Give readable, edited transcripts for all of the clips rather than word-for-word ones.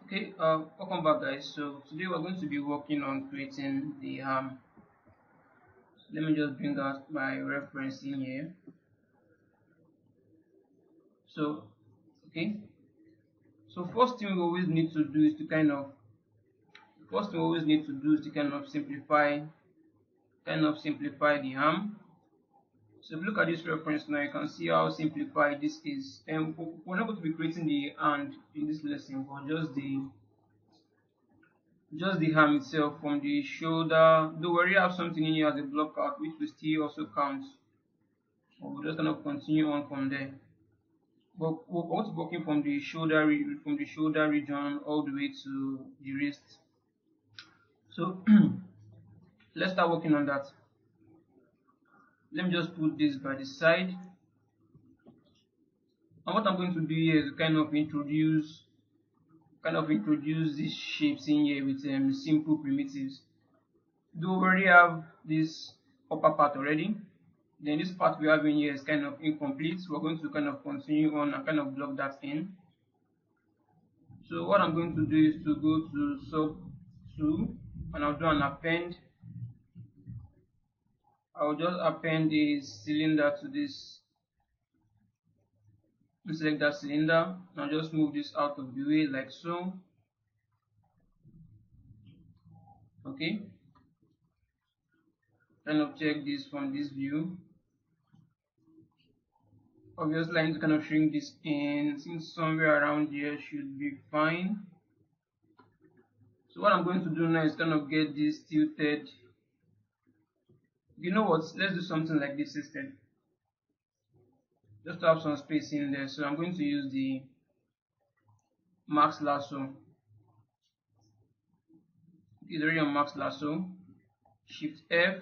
Okay, welcome back, guys. So today we're going to be working on creating the let me just bring out my reference in here. So okay, so first thing we always need to do is to simplify the arm. So if you look at this reference now, you can see how simplified this is. And we're not going to be creating the hand in this lesson, but just the arm itself from the shoulder. Though we already have something in here as a block out, which will still also count. But we'll just kind of continue on from there. But we're also working from the shoulder region all the way to the wrist. So let's start working on that. Let me just put this by the side. And what I'm going to do here is kind of introduce these shapes in here with simple primitives. Do we already have this upper part already? Then this part we have in here is kind of incomplete. So we're going to kind of continue on and kind of block that in. So what I'm going to do is to go to sub 2 and I'll do an append. I'll just append a cylinder to this. Select that cylinder. I'll just move this out of the way like so. Okay. Kind of check this from this view. Obviously, I need to kind of shrink this in, since somewhere around here should be fine. So what I'm going to do now is kind of get this tilted. You know what? Let's do something like this instead. Just to have some space in there. So I'm going to use the max lasso. It's already on max lasso. Shift F.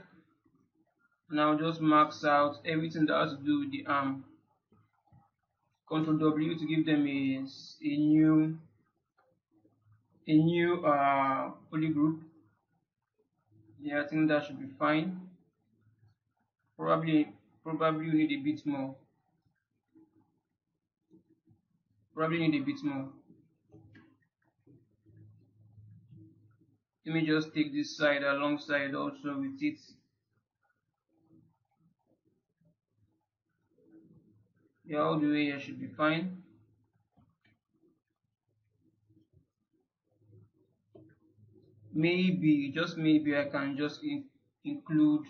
Now just max out everything that has to do with the arm. Ctrl W to give them a new poly group. Yeah, I think that should be fine. Probably you need a bit more. Let me just take this side alongside also with it. Yeah, all the way here should be fine. Maybe, just maybe, I can just include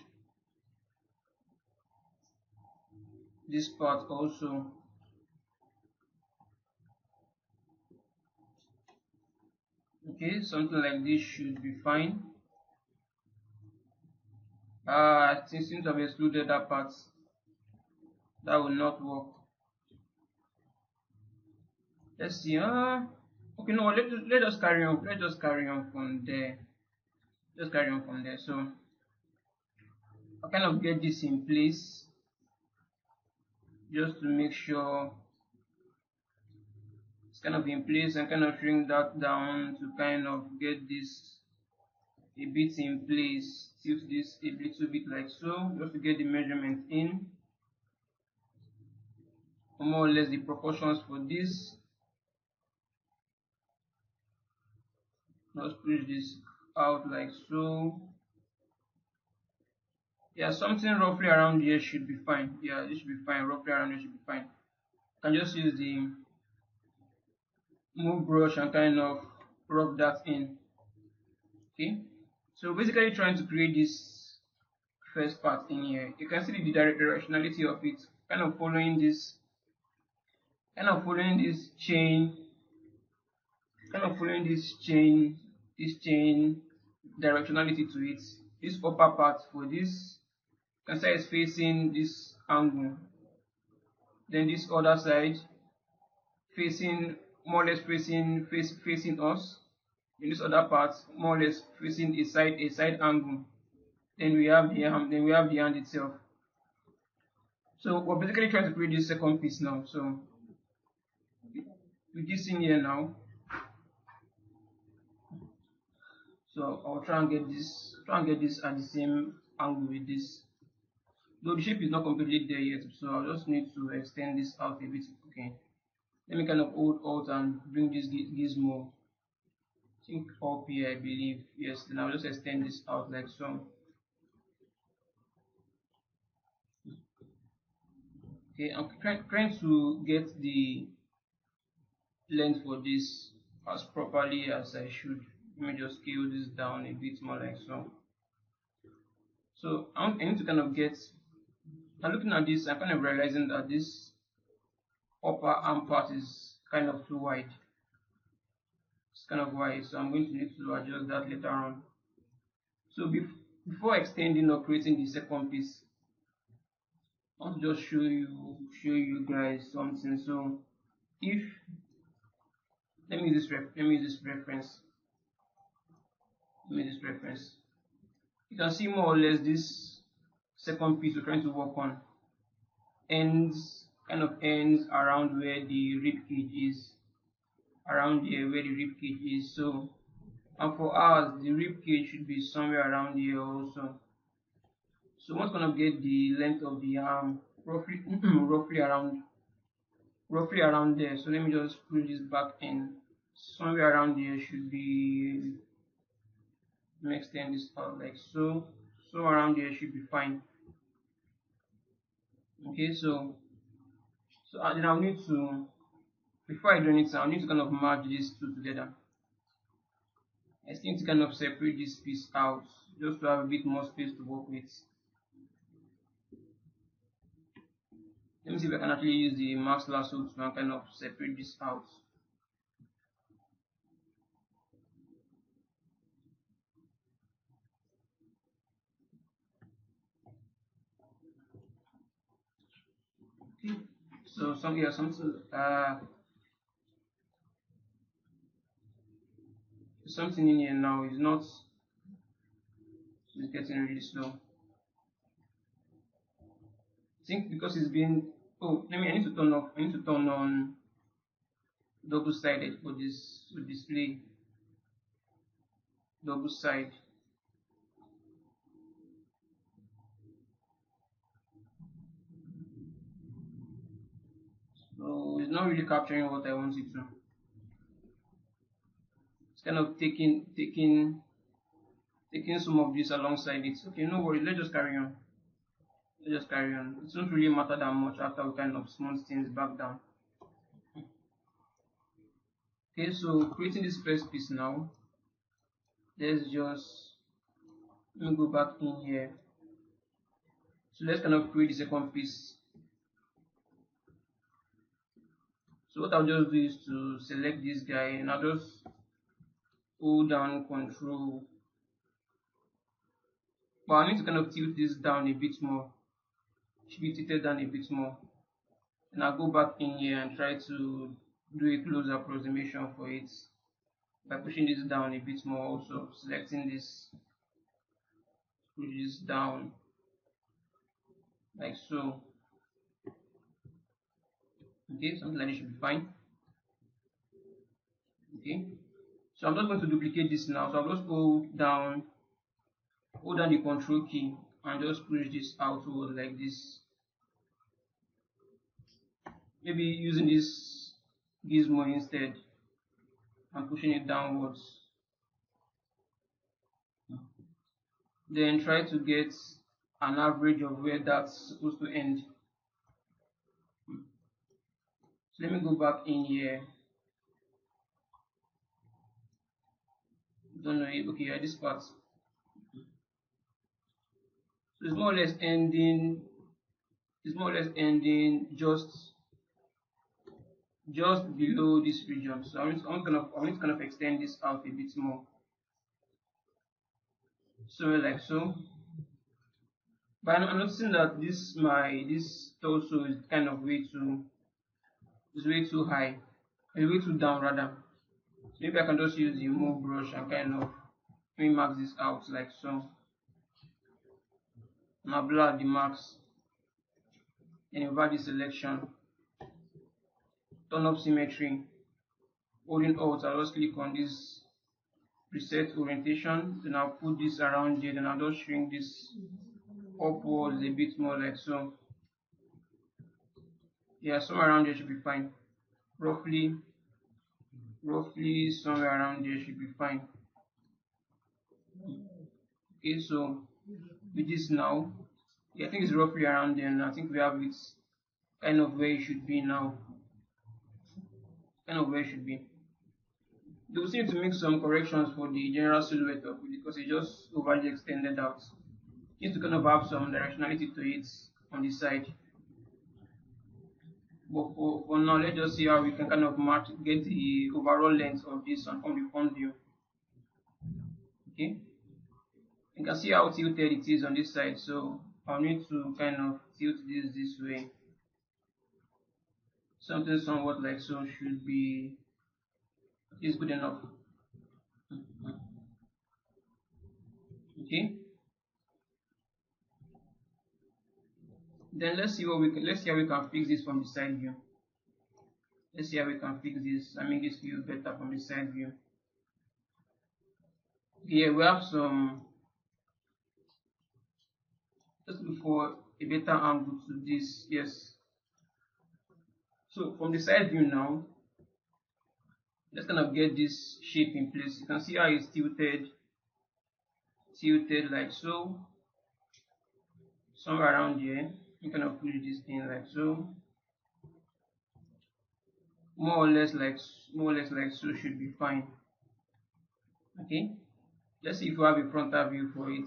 this part also. Okay, something like this should be fine. Since I've excluded that part, that will not work. Let's see. Okay, no, let us carry on. Let's just carry on from there. So I kind of get this in place just to make sure it's kind of in place, and kind of shrink that down to kind of get this a bit in place. Tilt this a little bit like so, just to get the measurement in, or more or less the proportions for this. Just push this out like so. Yeah, something roughly around here should be fine. Yeah, this should be fine. Roughly around here should be fine. I can just use the move brush and kind of rub that in. Okay, so basically trying to create this first part in here. You can see the directionality of it, kind of following this chain, this chain directionality to it. This upper part for this, you can see it's facing this angle, then this other side facing more or less facing us, in this other part more or less facing a side angle. Then we have the arm, then we have the hand itself. So we're basically trying to create this second piece now. So with this in here now, so I'll try and get this at the same angle with this. Though the shape is not completely there yet, so I'll just need to extend this out a bit. Okay, let me kind of hold Alt and bring this gizmo think up here, I believe. Yes, then I'll just extend this out like so. Okay, I'm trying to get the length for this as properly as I should. Let me just scale this down a bit more like so. So I need to kind of get, I'm looking at this, I'm kind of realizing that this upper arm part is kind of too wide. It's kind of wide, so I'm going to need to adjust that later on. So before extending or creating the second piece, I want to just show you guys something. So if let me use this reference. Let me use this reference. You can see more or less this second piece we're trying to work on ends around where the rib cage is, around here where the rib cage is. So, and for us the rib cage should be somewhere around here also. So what's gonna get the length of the arm roughly roughly around there. So let me just push this back in. Somewhere around here should be, let me extend this out like so. So around here should be fine. Okay, so then I'll need to, before I do anything, I'll need to kind of merge these two together. I still need to kind of separate this piece out just to have a bit more space to work with. Let me see if I can actually use the max lasso to kind of separate this out. Okay. So something in here now is not, it's getting really slow. I think because it's been, oh, I need to turn off, I need to turn on double-sided for this to display double side. So it's not really capturing what I want it to. It's kind of taking some of this alongside it. Okay, no worries, let's just carry on. Let's just carry on. It doesn't really matter that much after we kind of smooth things back down. Okay, so creating this first piece now. Let me go back in here. So let's kind of create the second piece. So what I'll just do is to select this guy and I'll just hold down control. But I need to kind of tilt this down a bit more. It should be tilted down a bit more. And I'll go back in here and try to do a close approximation for it by pushing this down a bit more, also selecting this, push this down like so. Okay, something like this should be fine. Okay, so I'm just going to duplicate this now. So I'll just hold down the control key and just push this outward like this. Maybe using this gizmo instead and pushing it downwards. Then try to get an average of where that's supposed to end. So let me go back in here. Don't know it. Okay, this part. So it's more or less ending. It's more or less ending just below this region. So I'm going to kind of extend this out a bit more. So like so. But I'm noticing that this torso is kind of way too high. It's way too down rather. So maybe I can just use the move brush and kind of max this out like so. Now blur the marks and invert the selection. Turn up symmetry. Holding Alt, I'll just click on this preset orientation. Then I'll put this around here. Then I'll just shrink this upwards a bit more like so. Yeah, somewhere around here should be fine. Roughly roughly somewhere around there should be fine. Okay, so with this now, yeah, I think it's roughly around there, and I think we have it kind of where it should be now. Kind of where it should be. They will still need to make some corrections for the general silhouette of it because it just overly extended out. It needs to kind of have some directionality to it on the side. But for now, let's just see how we can kind of match, get the overall length of this on from the front view. Okay, you can see how tilted it is on this side, so I'll need to kind of tilt this way. Something somewhat like so should be is good enough. Okay, then let's see how we can fix this from the side view. Let's see how we can fix this and make this feel better from the side view. Here we have some, just look for a better angle to this. Yes, so from the side view now, let's kind of get this shape in place. You can see how it's tilted like so, somewhere around here. You kind of push this thing like so, more or less like so should be fine. Okay, let's see if we have a frontal view for it.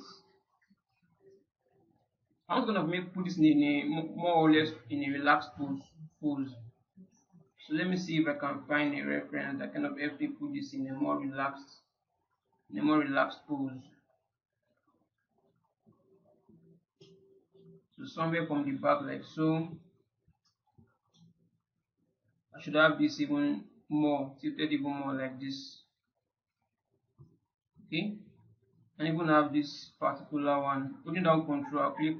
I'm just gonna put this in a more or less in a relaxed pose. So let me see if I can find a reference that kind of help me put this in a more relaxed pose. So somewhere from the back like so. I should have this even more tilted, even more like this. Okay, and even have this particular one. Holding down Control, I'll click.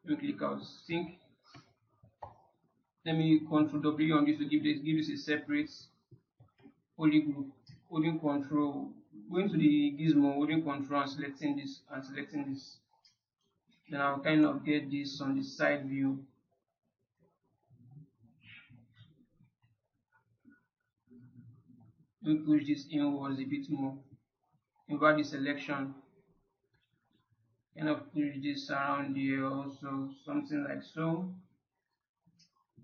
Let me click out sync. Let me Control W on this to give this a separate poly group. Holding Control, going to the gizmo, holding Control and selecting this Then I'll kind of get this on the side view. Let me push this inwards a bit more. Invert the selection. Kind of push this around here also, something like so.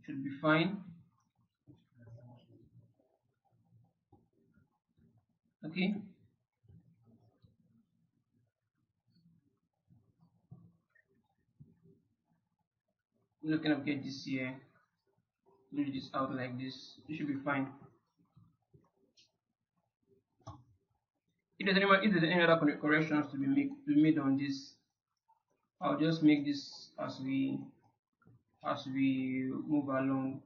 Should be fine. Okay. I'm just kind of get this here. Push this out like this. It should be fine. If there's any other corrections to be made on this, I'll just make this as we move along.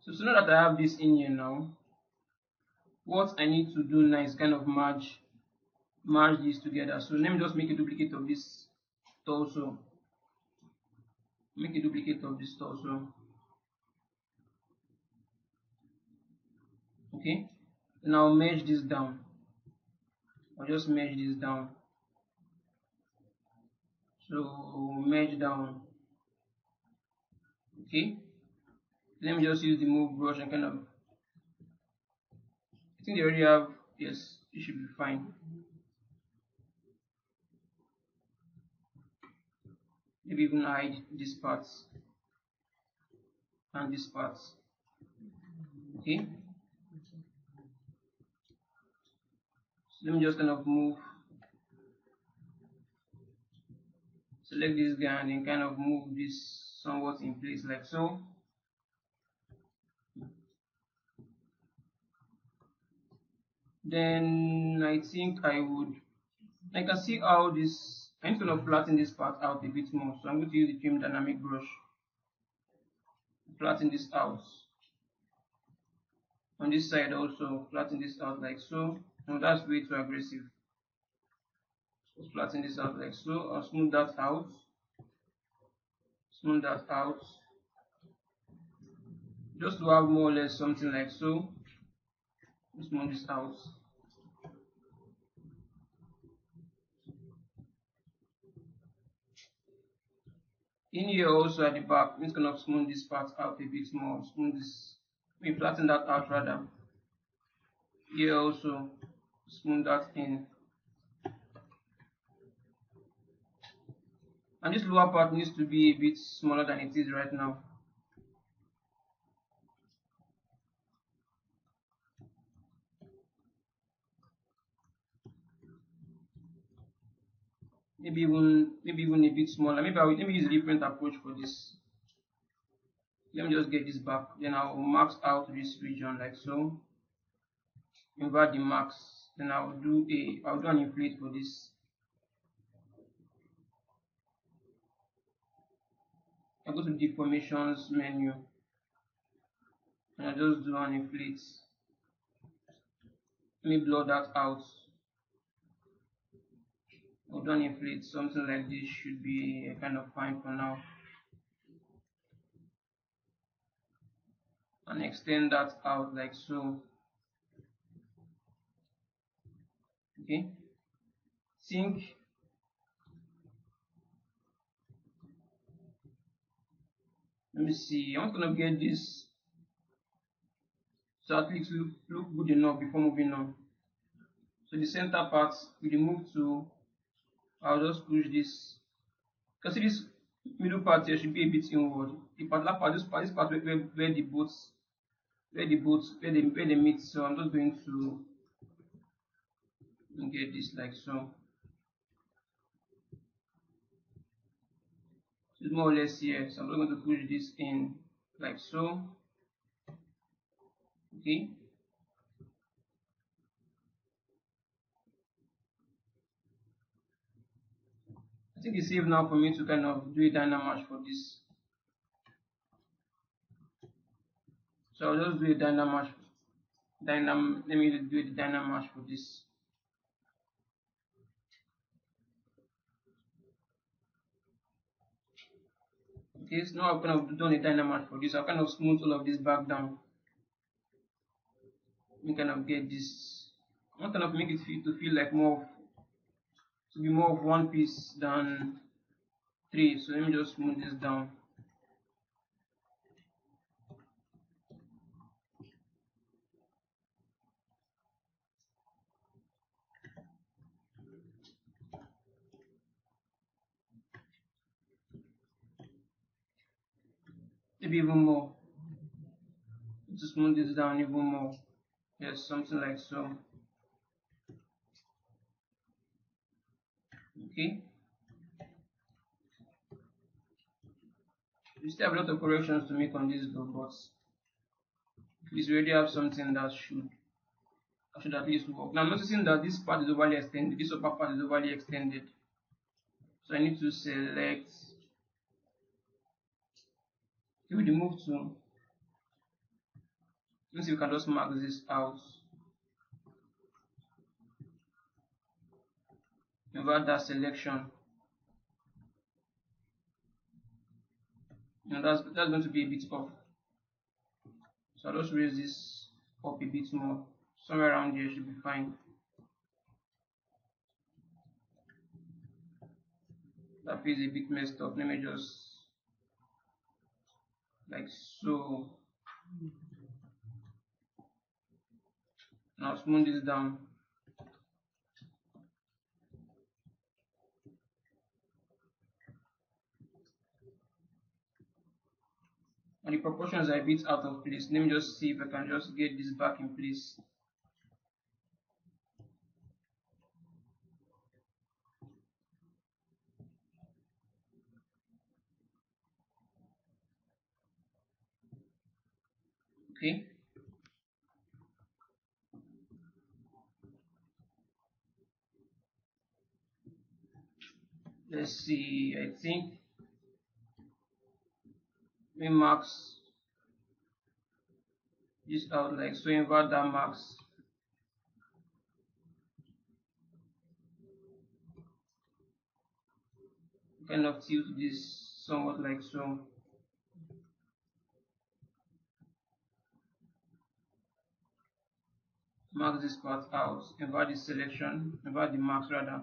So now that I have this in here now, what I need to do now is kind of merge these together. So let me just make a duplicate of this torso. Make a duplicate of this torso. Okay. Now merge this down. I'll just merge this down. So merge down. Okay. Let me just use the move brush and kind of, I think they already have, yes, it should be fine. Maybe even hide this part and this part. Okay. So let me just kind of move, select this guy and then kind of move this somewhat in place like so. Then I think I can see how this, I'm going to flatten this part out a bit more. So I'm going to use the trim dynamic brush, flatten this out. On this side also, flatten this out like so. No, that's way too aggressive. So flatten this out like so. I'll smooth that out. Smooth that out. Just to have more or less something like so. Smooth this out. In here also at the back, I'm just gonna smooth this part out a bit more. Smooth this, flatten that out rather. Here also smooth that in. And this lower part needs to be a bit smaller than it is right now. Maybe even a bit smaller. Maybe use a different approach for this. Let me just get this back. Then I'll max out this region like so. Invert the max. Then I'll do an inflate for this. I go to the deformations menu and I just do an inflate. Let me blur that out. I'll do an inflate. Something like this should be kind of fine for now. And extend that out like so. Okay. Sync. Let me see. I'm gonna get this so at least look good enough before moving on. So the center part we remove to. I'll just push this. You can see this middle part here should be a bit inward. The particular part, this part where the boats where they meet. So I'm just going to get this like so. So it's more or less here. So I'm just going to push this in like so. Okay. I think it's safe now for me to kind of do a Dynamatch for this. So I'll just do a Dynamatch. Let me do the Dynamatch for this. Okay, so now I've kind of done a Dynamatch for this. I'll kind of smooth all of this back down. We kind of get this. I want kind of make it feel like to be more of one piece than three. So let me just smooth this down. Maybe even more. To smooth this down even more. Yes, something like so. Okay. We still have a lot of corrections to make on this though, but at least we already have something that should at least work. Now I'm noticing that this part is overly extended, this upper part is overly extended. So I need to select, if we remove to, let's see if we can just mark this out. Invert that selection. And that's going to be a bit off. So I'll just raise this up a bit more. Somewhere around here should be fine. That feels a bit messed up. Let me just like so. Now smooth this down. And the proportions are a bit out of place. Let me just see if I can just get this back in place. Okay. Let's see. I think we max this out like so. Invert that max. Kind of tilt this somewhat like so. Mark this part out. Invert the selection. Invert the max rather.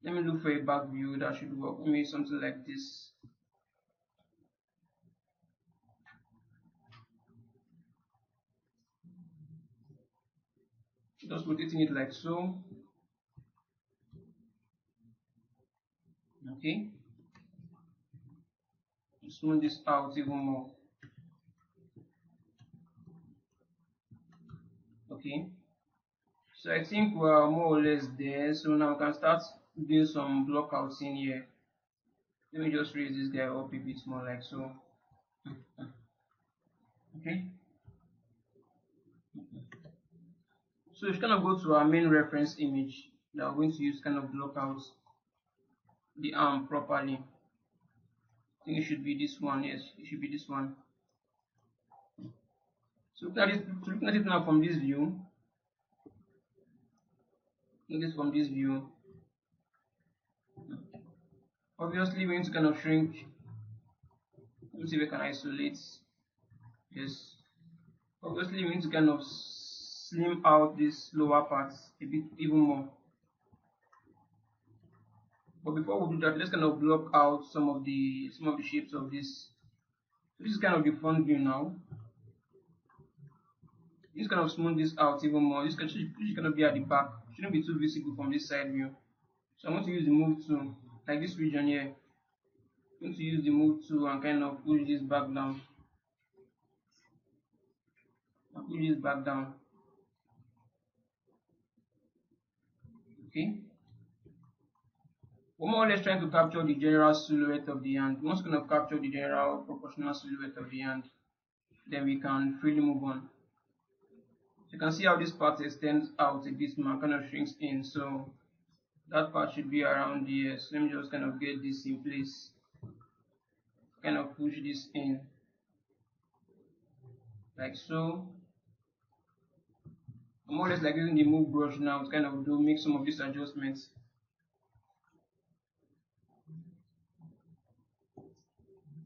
Let me look for a back view that should work. Maybe something like this. Just rotating it like so. Okay, smooth this out even more. Okay, so I think we're more or less there. So now we can start doing some blockouts in here. Let me just raise this guy up a bit more like so. Okay, so it's kind of go to our main reference image that we're going to use kind of block out the arm properly. I think it should be this one. Yes, it should be this one. So looking at it now from this view, from this view, obviously we need to kind of shrink. Let me see if we can isolate. Yes, obviously we need to kind of slim out this lower part a bit even more. But before we do that, let's kind of block out some of the shapes of this. So this is kind of the front view now. Just kind of smooth this out even more. This should kind of be at the back. Shouldn't be too visible from this side view. So I'm going to use the move tool, like this region here. I'm going to use the move tool and kind of push this back down. And push this back down. Okay. We're more or less trying to capture the general silhouette of the hand. Once we kind of capture the general proportional silhouette of the hand, then we can freely move on. You can see how this part extends out a bit more, kind of shrinks in. So that part should be around here. So let me just kind of get this in place. Kind of push this in like so. I'm more or less like using the move brush now to kind of make some of these adjustments.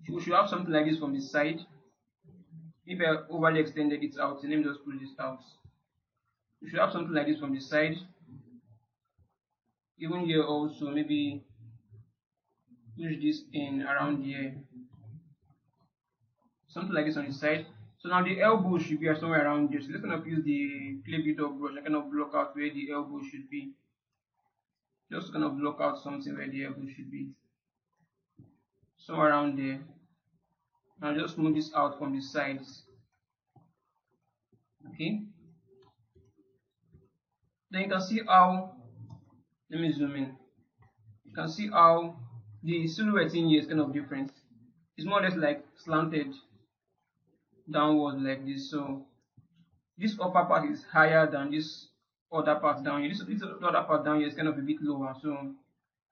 We should have something like this from the side. If I overly extended it out, let me just pull this out. We should have something like this from the side. Even here also, maybe push this in around here. Something like this on the side. So now the elbow should be somewhere around here. So let's kind of use the clay build-up brush and kind of block out where the elbow should be. Just kind of block out something where the elbow should be. Somewhere around there. Now just move this out from the sides. Okay. Then you can see how, let me zoom in. You can see how the silhouette in here is kind of different. It's more or less like slanted downward like this. So this upper part is higher than this other part down here. This other part down here is kind of a bit lower. So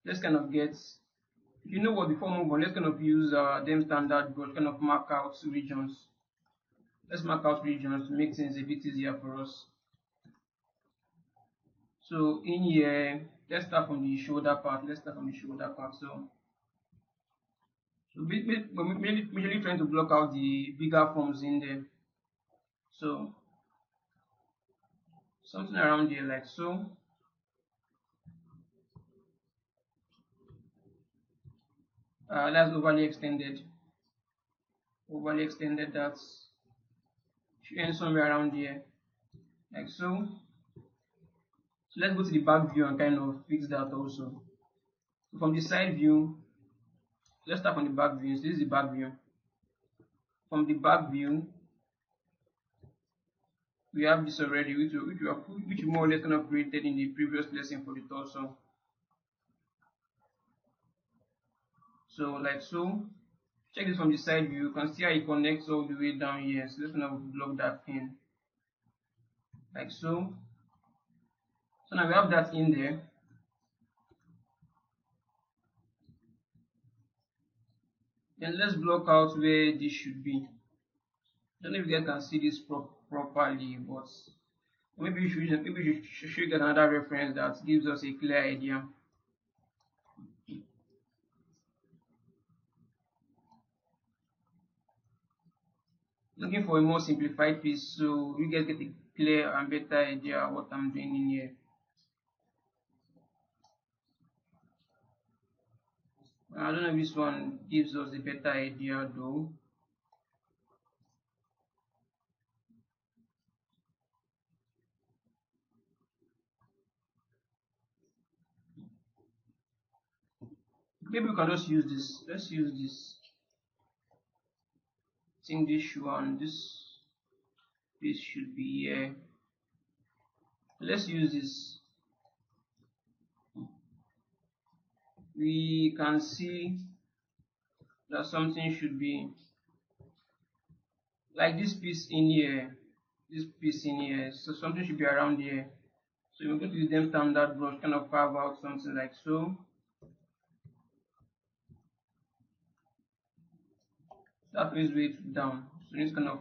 let's kind of get, if you know what, before move on, let's kind of use them standard brush, kind of mark out regions. Let's mark out regions to make things a bit easier for us. So in here, let's start from the shoulder part. So we're mainly trying to block out the bigger forms in there. So something around here like so. That's overly extended. That should end somewhere around here like so. So let's go to the back view and kind of fix that also. So from the side view, let's start from the back view. So this is the back view. From the back view, we have this already, which we more or less kind of created in the previous lesson for the torso. So like so. Check this from the side view. You can see how it connects all the way down here. So let's kind of block that in like so. So now we have that in there. Then let's block out where this should be. I don't know if you guys can see this properly, but maybe we should get another reference that gives us a clear idea. Looking for a more simplified piece so you guys get a clear and better idea of what I'm doing in here. I don't know if this one gives us a better idea though. Maybe we can just use this. Let's use this. I think this one, this should be here. Let's use this. We can see that something should be like this piece in here, this piece in here. So something should be around here. So we're going to use them standard brush, kind of carve out something like so. That is way too down. So let's kind of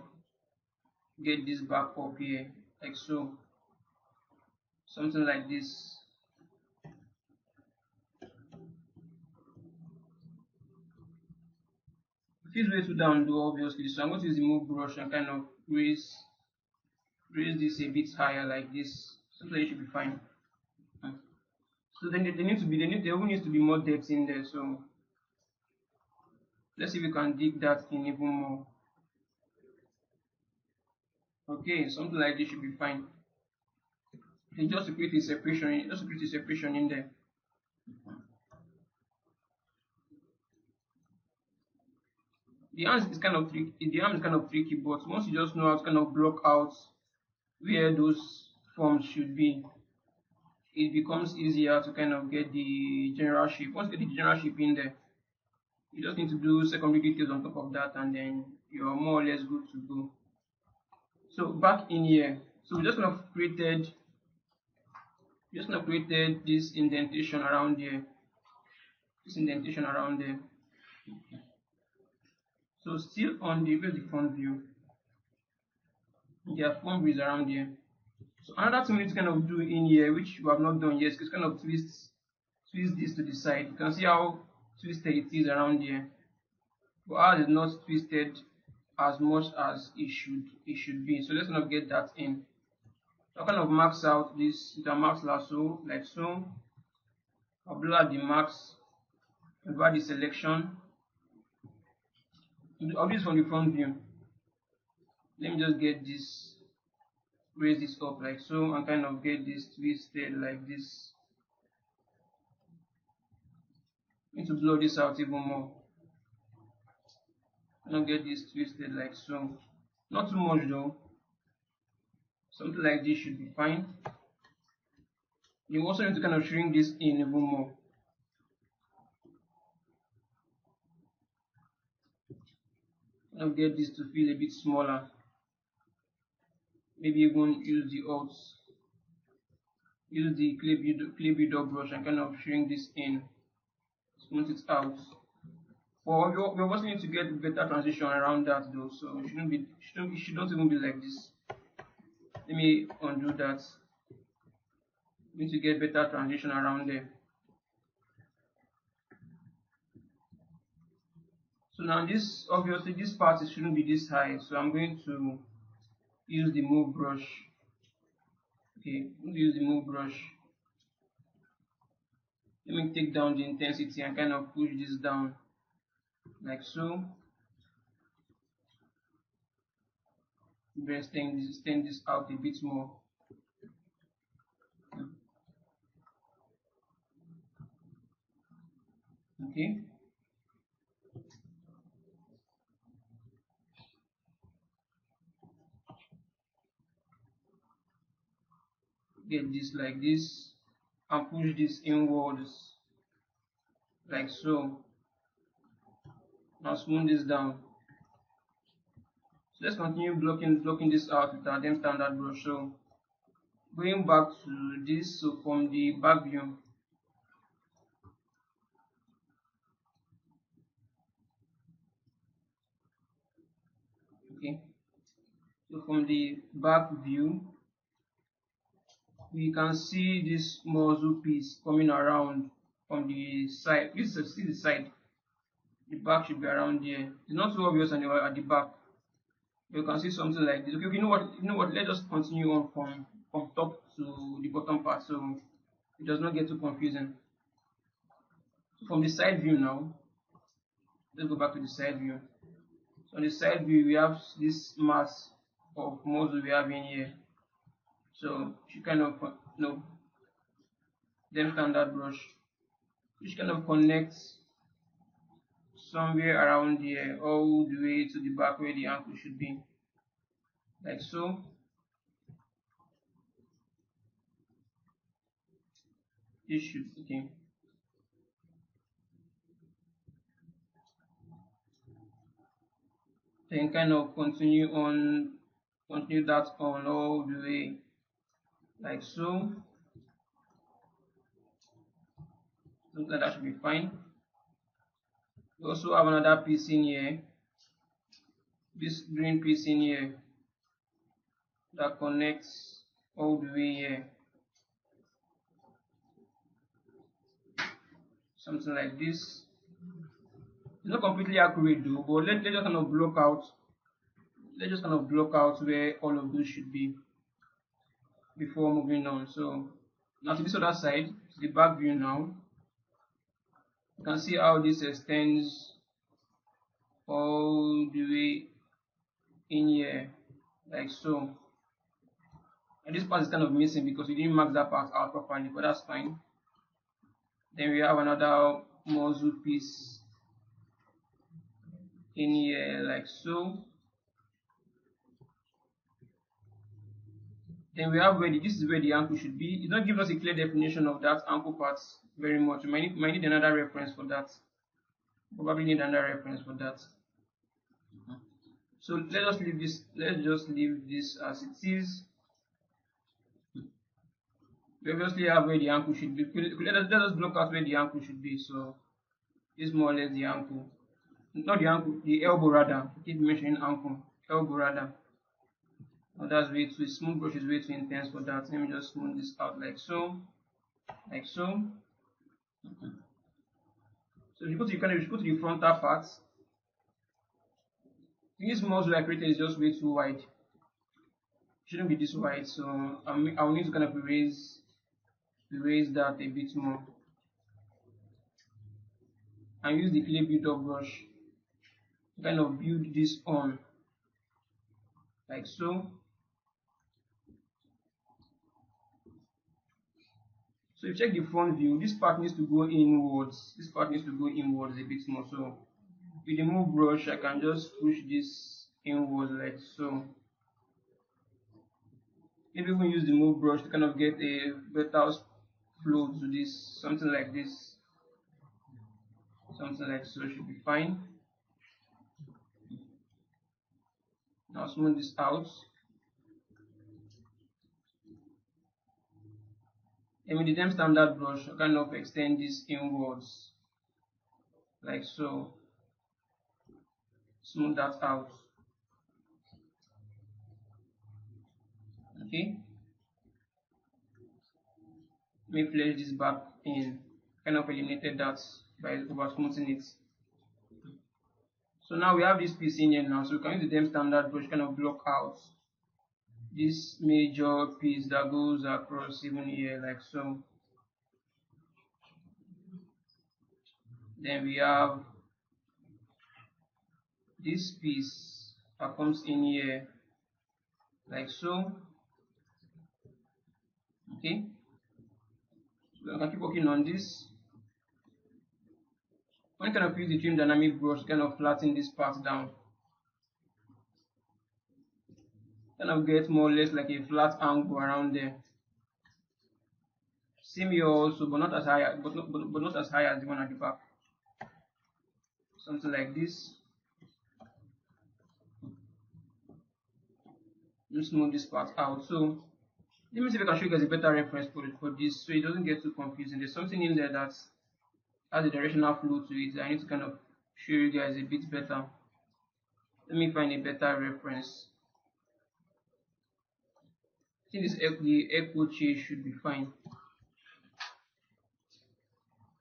get this back up here, like so. Something like this. It feels way too down though, obviously. So I'm going to use the move brush and kind of raise this a bit higher like this. So that it should be fine. So then there will needs to be more depth in there. So let's see if we can dig that in even more. Okay, something like this should be fine. And just to create a separation, in there. The arm is kind of tricky, but once you just know how to kind of block out where those forms should be, it becomes easier to kind of get the general shape. Once you get the general shape in there, you just need to do secondary details on top of that, and then you're more or less good to go. So back in here, so we just kind of created this indentation around here. So still on the front view, there are front views around here. So another thing we need to kind of do in here, which we have not done yet, is kind of twist this to the side. You can see how twisted it is around here, but ours is not twisted as much as it should be. So let's kind of get that in. So I kind of marks out this with a marks lasso like so. I'll blur the marks over the selection. I'll do this from the front view. Let me just get this, raise this up like so, and kind of get this twisted like this. I need to blow this out even more. Now get this twisted like so. Not too much though. Something like this should be fine. You also need to kind of shrink this in even more. Now get this to feel a bit smaller. Maybe even use the clay builder brush and kind of shrink this in, smooth it out. But we also need to get better transition around that though, so it shouldn't even be like this. Let me undo that. We need to get better transition around there. So now this, obviously this part shouldn't be this high, so I'm going to use the move brush. Okay, I'm going to use the move brush. Let me take down the intensity and kind of push this down like so. Then extend this out a bit more. Okay. Get this like this and push this inwards like so. Now smooth this down. So let's continue blocking this out with our damn standard brush. So going back to this, so from the back view, okay. So from the back view, we can see this muzzle piece coming around from the side. This is still the side. The back should be around here. It's not so obvious anywhere at the back. You can see something like this. Okay, you know what? Let's just continue on from top to the bottom part, so it does not get too confusing. So from the side view now, let's go back to the side view. So on the side view, we have this mass of muzzle we have in here. So you kind of then standard brush, which kind of connects somewhere around here, all the way to the back where the ankle should be, like so. This should, okay. Then kind of continue that on all the way, like so. Looks like that should be fine. We also have another piece in here, this green piece in here that connects all the way here, something like this. It's not completely accurate though, but let's just kind of block out. Let's just kind of block out where all of those should be before moving on. So now to this other side, to the back view now, you can see how this extends all the way in here, like so. And this part is kind of missing because we didn't mark that part out properly, but that's fine. Then we have another muzzle piece in here, like so. Then we have this is where the ankle should be. It's not giving us a clear definition of that ankle part very much. We might need another reference for that. Probably need another reference for that. So let us leave this. Let's just leave this as it is. We obviously have where the ankle should be. Let us block out where the ankle should be. So this is more or less the ankle. Not the ankle, the elbow rather. I keep mentioning ankle. Elbow rather. Oh, that's way too smooth. Brush is way too intense for that. Let me just smooth this out like so. Like so. So if you go to the frontal part, this muscle I created is just way too wide. It shouldn't be this wide, so I'll need to kind of erase that a bit more. And use the clay build-up brush to kind of build this on, like so. So if you check the front view, this part needs to go inwards. This part needs to go inwards a bit more. So with the move brush, I can just push this inwards like so. Maybe we use the move brush to kind of get a better flow to this, something like this. Something like so should be fine. Now smooth this out. And with the damn standard brush, I kind of extend this inwards, like so. Smooth that out. Okay. Let me flash this back in. Kind of eliminated that by over smoothing it. So now we have this piece in here now, so we can use the damn standard brush kind of block out this major piece that goes across even here, like so. Then we have this piece that comes in here, like so. Okay, so I can keep working on this. When kind of use the trim dynamic brush, kind of flatten this part down, kind of get more or less like a flat angle around there. Same here also, but not as high, but not as high as the one at the back. Something like this. Just smooth this part out. So let me see if I can show you guys a better reference for this, so it doesn't get too confusing. There's something in there that has a directional flow to it. I need to kind of show you guys a bit better. Let me find a better reference. I think the echo chase should be fine.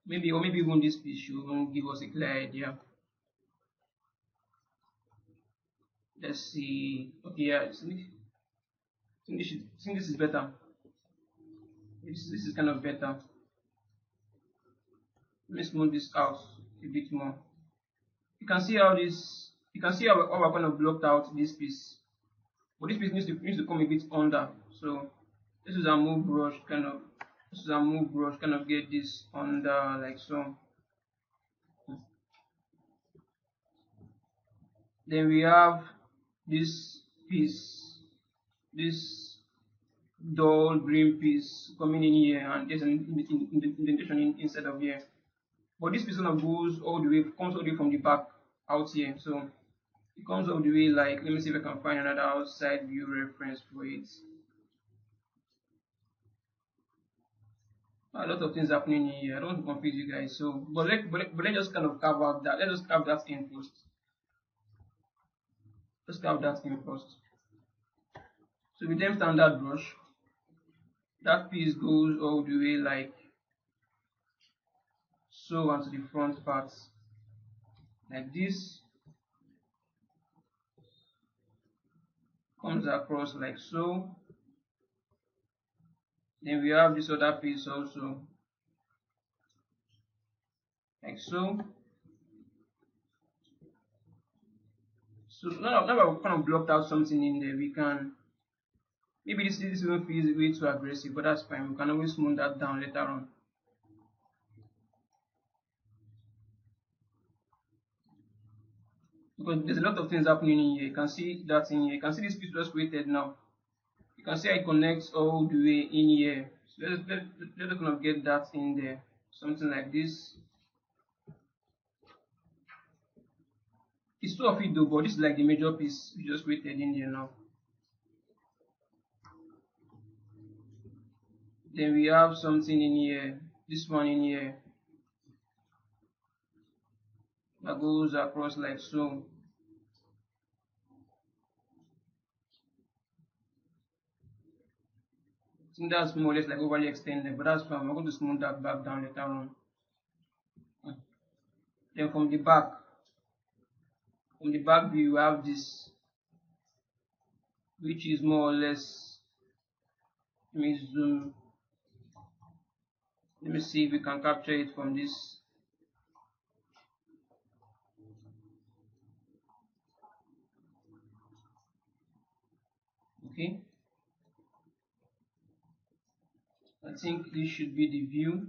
Maybe even this piece should give us a clear idea. Let's see. Okay, yeah, I think this is better. This is kind of better. Let me smooth this out a bit more. You can see how we're kind of blocked out this piece. But this piece needs to come a bit under. So this is a move brush kind of get this under like so. Then we have this piece, this dull green piece coming in here, and there's an indentation inside of here. But this piece kind of goes all the way, comes all the way from the back out here. So it comes all the way, like, let me see if I can find another outside view reference for it. A lot of things happening in here. I don't want to confuse you guys. So, but let's just kind of carve out that. Let's just carve that in first. Let's carve that in first. So with them standard brush, that piece goes all the way like so onto the front part, like this, comes across like so. Then we have this other piece also, like so. So now that we've kind of blocked out something in there, we can, maybe this even feels way too aggressive, but that's fine. We can always smooth that down later on. Because there's a lot of things happening in here. You can see that in here. You can see this piece just weighted now. You can see how it connects all the way in here. So let's kind of get that in there. Something like this. It's two of it though, but this is like the major piece we just weighted in here now. Then we have something in here, this one in here, that goes across like so. I think that's more or less like overly extended, but that's fine. We're going to smooth that back down later on. Then from the back view, we have this, which is more or less, let me zoom, let me see if we can capture it from this. Okay, I think this should be the view.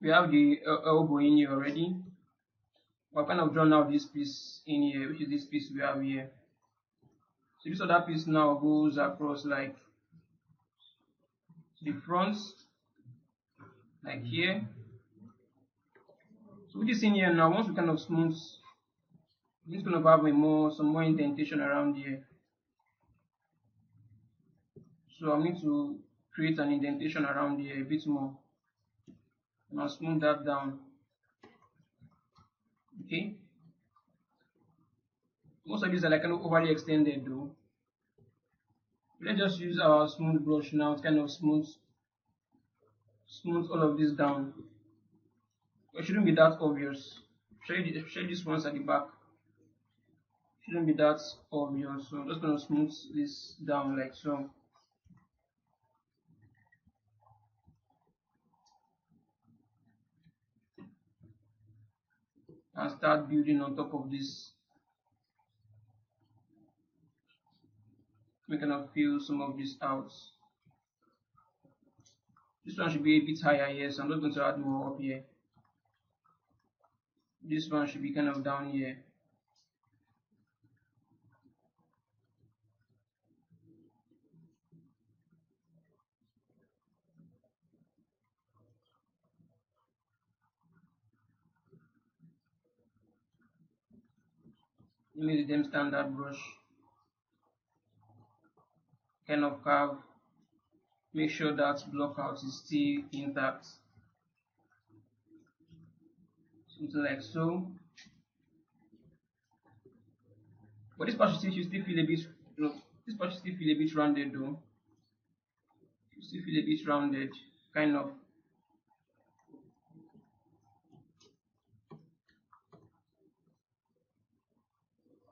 We have the elbow in here already. We're kind of drawn out this piece in here, which is this piece we have here. So this other piece now goes across like the front, like here. So with this in here now, once we kind of smooth, it's going to have some more indentation around here. So I'm going to create an indentation around here a bit more, and I'll smooth that down. Okay. Most of these are like kind of overly extended though. Let's just use our smooth brush now to kind of smooth all of this down. It shouldn't be that obvious. Especially these ones at the back. Shouldn't be that obvious. So I'm just going to smooth this down like so. And start building on top of this. We cannot fill some of this out. This one should be a bit higher here, so I'm just going to add more up here. This one should be kind of down here. Use them standard brush. Kind of carve. Make sure that block out is still intact. Something like so. But this part should still feel a bit, this part should still feel a bit rounded though. Should still feel a bit rounded, kind of.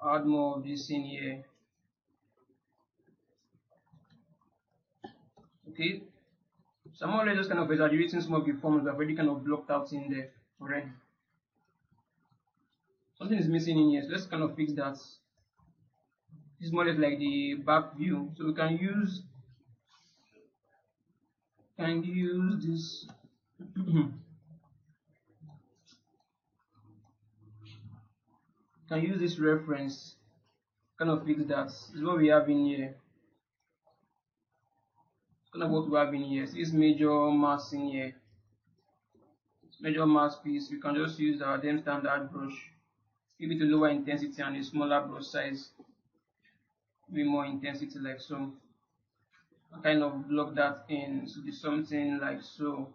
Add more of this in here. Okay. So I'm already just kind of exaggerating some of the forms I've already kind of blocked out in there already. Something is missing in here, so let's kind of fix that. This is more or less like the back view, so we can use this can use this reference, kind of fix that. This is what we have in here. Kind of what we have in here. So this major mass in here. Major mass piece. We can just use our damn standard brush. Give it a lower intensity and a smaller brush size. With more intensity like so. I kind of block that in. So do something like so.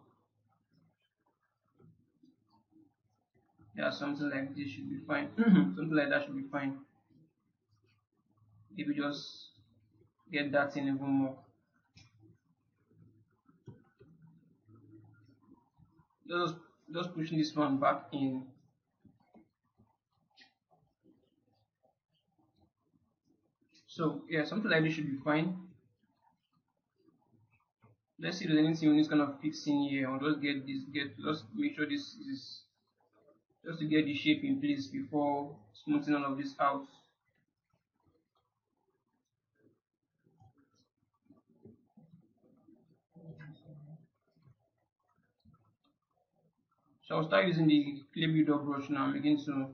Yeah, something like this should be fine. Something like that should be fine. Maybe just get that in even more. Just pushing this one back in. So yeah, something like this should be fine. Let's see if there's anything we need to kind of fix in here. I'll just just make sure this is just to get the shape in place before smoothing all of this out. So I'll start using the clay builder brush now and begin to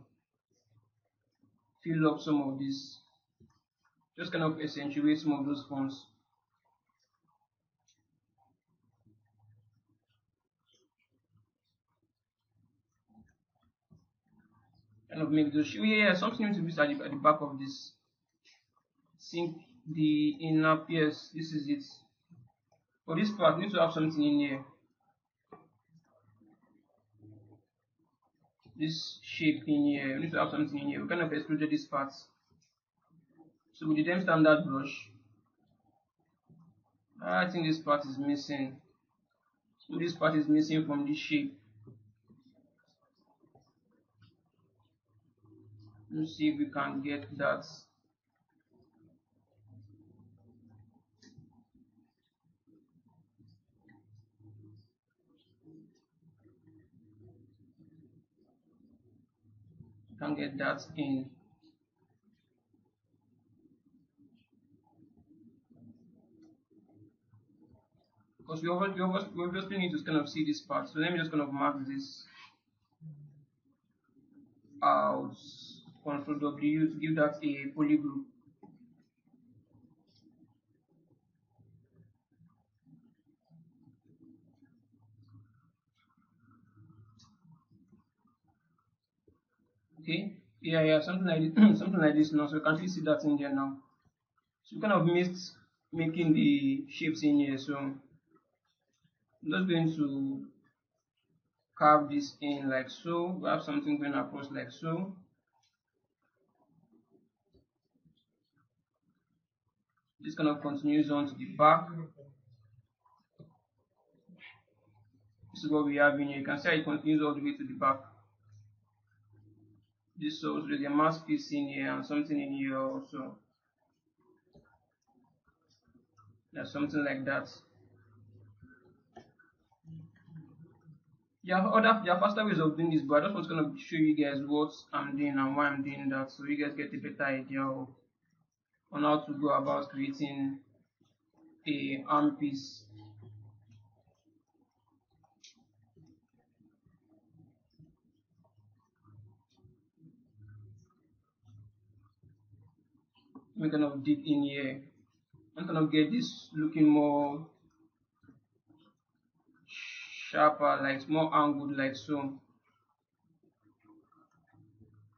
fill up some of this. Just kind of accentuate some of those forms. Kind of make those. Yeah, something needs to be at the back of this. Sink the inner piece. This is it. For this part, we need to have something in here. This shape in here. We need to have something in here. We kind of extruded this part. So with the damn standard brush, I think this part is missing. So this part is missing from this shape. Let's see if we can get that. Can get that in. Because we obviously need to kind of see this part. So let me just kind of mark this out. Ctrl W to give that a poly group. Okay. Yeah, something like this, something like this now. So you can actually see that in there now. So we kind of missed making the shapes in here. So I'm just going to carve this in like so. We have something going across like so. This kind of continues on to the back. This is what we have in here. You can see how it continues all the way to the back. This shows there's a mass piece in here and something in here also. There's something like that. There are faster ways of doing this, but I just want to kind of show you guys what I'm doing and why I'm doing that, so you guys get a better idea of on how to go about creating a arm piece. I'm kind of dig in here. I'm kind of get this looking more sharper, like more angled, like so.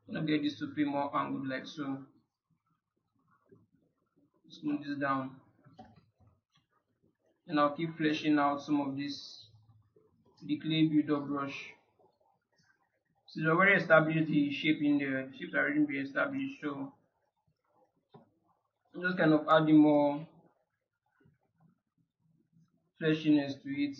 I'm gonna get this to be more angled, like so. Smooth this down, and I'll keep fleshing out some of this the clay builder brush. So it's already established the shape in there. The shapes are already been established, so I'm just kind of adding more fleshiness to it.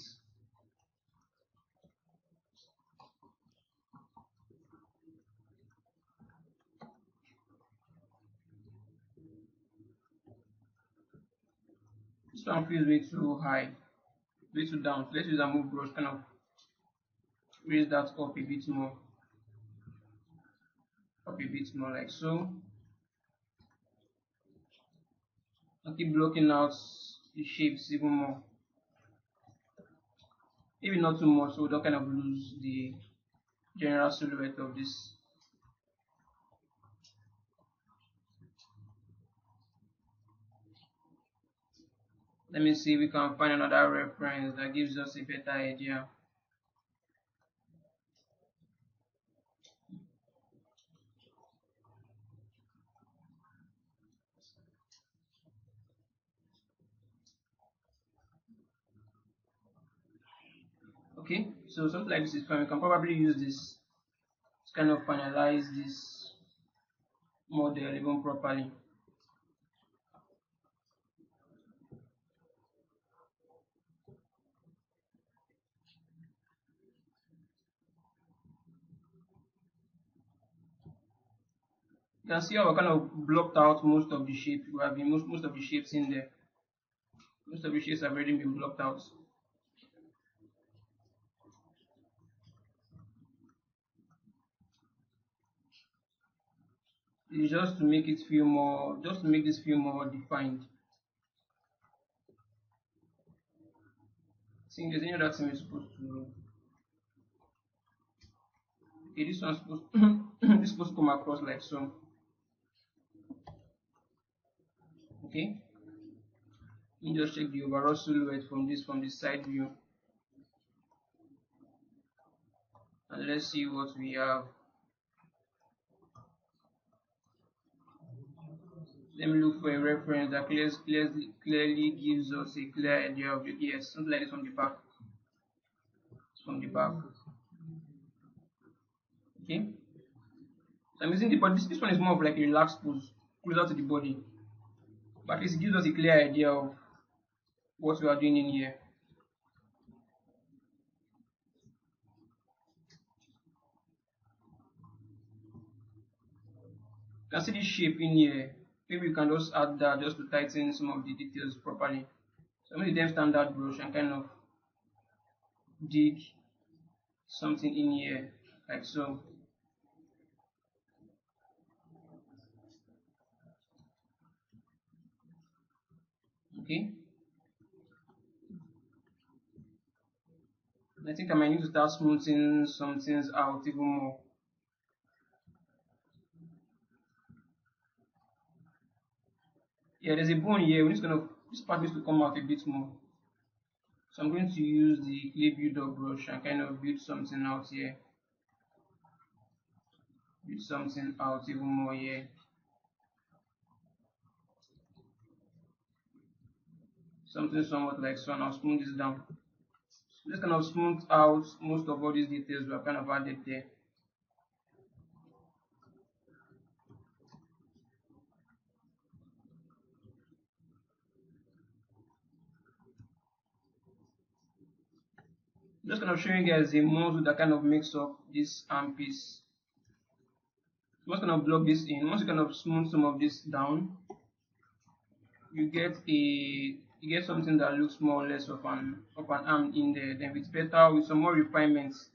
This one feels way too high, way too down. So let's use a move brush, kind of raise that up a bit more, like so. I'll keep blocking out the shapes even more. Maybe not too much, so we don't kind of lose the general silhouette of this. Let me see if we can find another reference that gives us a better idea. Okay, so something like this is fine. We can probably use this to kind of finalize this model even properly. You can see how I kind of blocked out most of the shape. We have been most of the shapes in there. Most of the shapes have already been blocked out. It's just to make it feel more, just to make this feel more defined. I think there's any other thing we're supposed to. Okay, this one's supposed this is supposed to come across like so. Okay, let me just check the overall silhouette from the side view, and let's see what we have. Let me look for a reference that clearly gives us a clear idea of it. Yes, something like this from the back. It's from the back. Okay. So I'm using the body. This one is more of like a relaxed pose, closer to the body. But at least it gives us a clear idea of what we are doing in here. You can see this shape in here. Maybe you can just add that just to tighten some of the details properly. So I'm going to then standard brush and kind of dig something in here like so. Okay. I think I might need to start smoothing some things out even more. Yeah, there's a bone here. This part needs to come out a bit more. So I'm going to use the clay builder brush and kind of build something out here. Build something out even more here. Something somewhat like so, and I'll smooth this down. So just kind of smooth out most of all these details we have kind of added there. Just kind of showing you guys a model that kind of makes up this arm piece. So just kind of block this in. Once you kind of smooth some of this down, you get something that looks more or less of an arm in there. Then with some more refinements,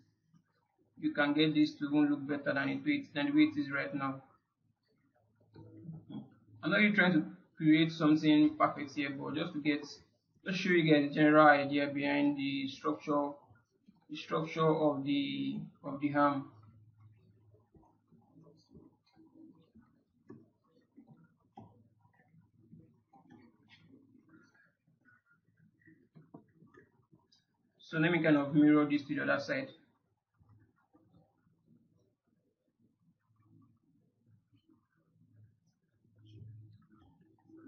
you can get this to even look better than the way it is right now. I'm not really trying to create something perfect here, but just show you guys the general idea behind the structure of the arm. So let me kind of mirror this to the other side.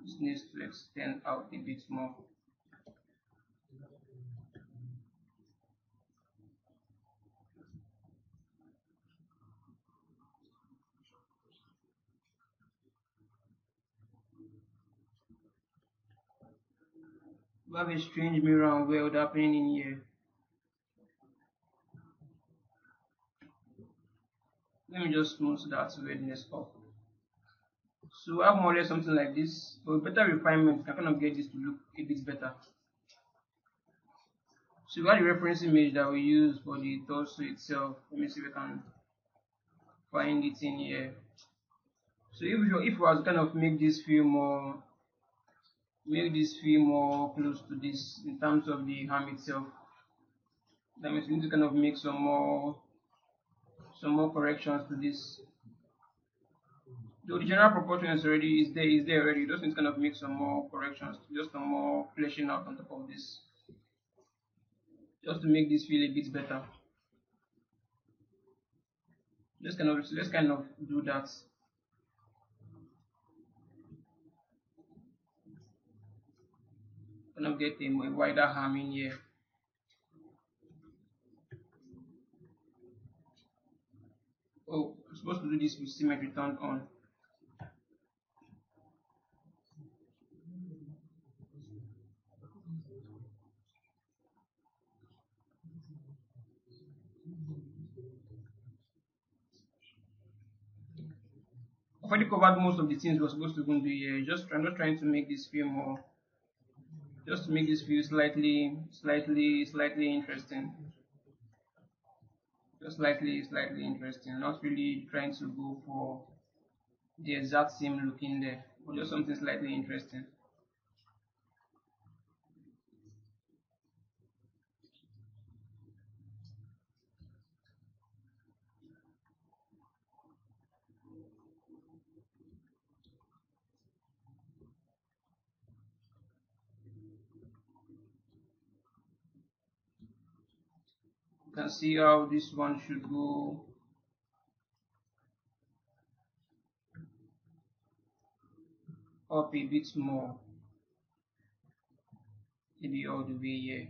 This needs to extend out a bit more. We have a strange mirror and weld happening in here. Let me just smooth that weirdness up. So I have more or less something like this, but with better refinement, you can kind of get this to look a bit better. So we got the reference image that we use for the torso itself. Let me see if we can find it in here. So if we was to kind of make this feel more close to this in terms of the arm itself, that means we need to kind of make some more corrections to this. Though the general proportion is there already. You just need to kind of make some more corrections, just some more fleshing out on top of this, just to make this feel a bit better. Let's kind of do that. Kind of get a wider arm in here. Oh, I'm supposed to do this with symmetry turned on. I've already covered most of the things we're supposed to do here. I'm just trying to make this feel more, just to make this feel slightly interesting. Just slightly interesting. Not really trying to go for the exact same look in there, but just something slightly interesting. You can see how this one should go up a bit more, maybe all the way here.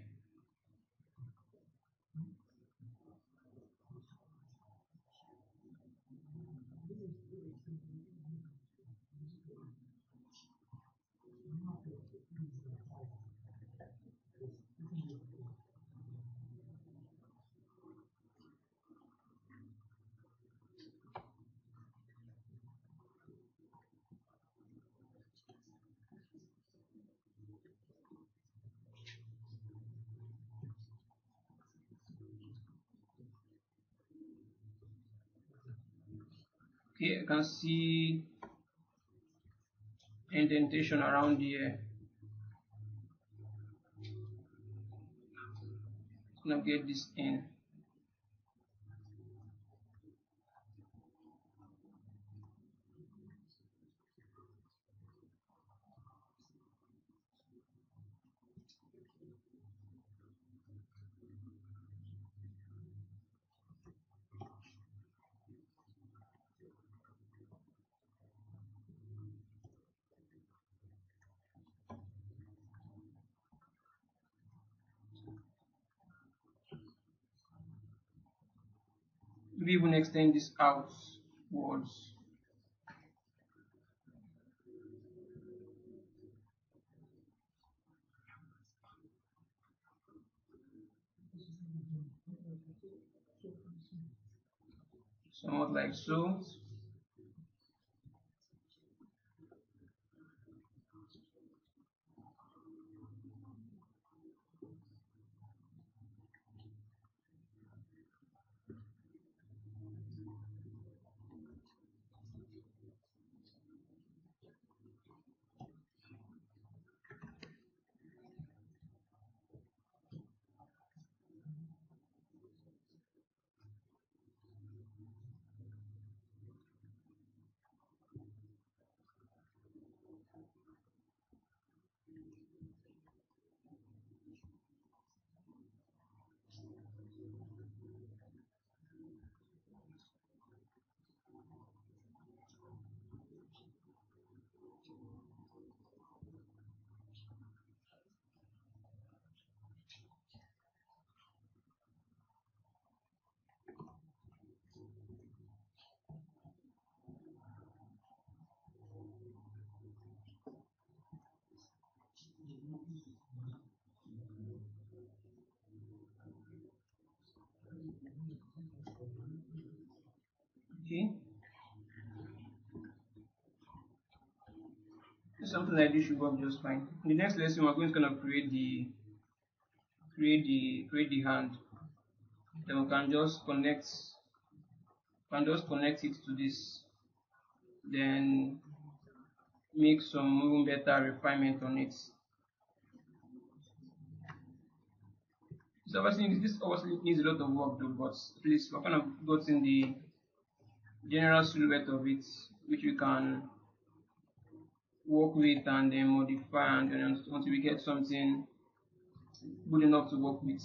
Okay, I can see indentation around here. Now get this in. Maybe even extend this outwards. Somewhat like so. Okay. Something like this should work just fine. In the next lesson, we're going to kind of create the hand. Then we can just connect it to this. Then make some even better refinement on it. This obviously needs a lot of work though, but at least we're kind of gotten general silhouette of it, which we can work with and then modify and then until we get something good enough to work with.